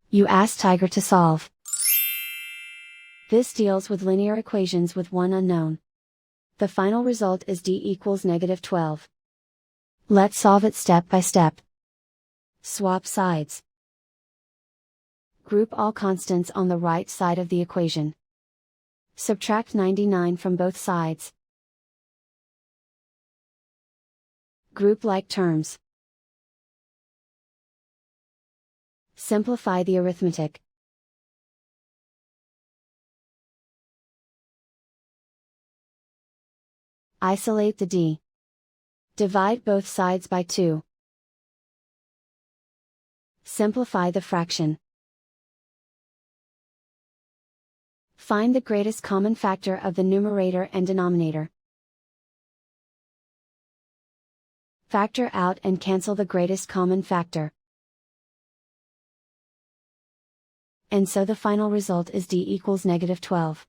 You ask Tiger to solve. This deals with linear equations with one unknown. The final result is d equals -12. Let's solve it step by step. Swap sides. Group all constants on the right side of the equation. Subtract 99 from both sides. Group like terms. Simplify the arithmetic. Isolate the d. Divide both sides by 2. Simplify the fraction. Find the greatest common factor of the numerator and denominator. Factor out and cancel the greatest common factor. And so the final result is d equals -12.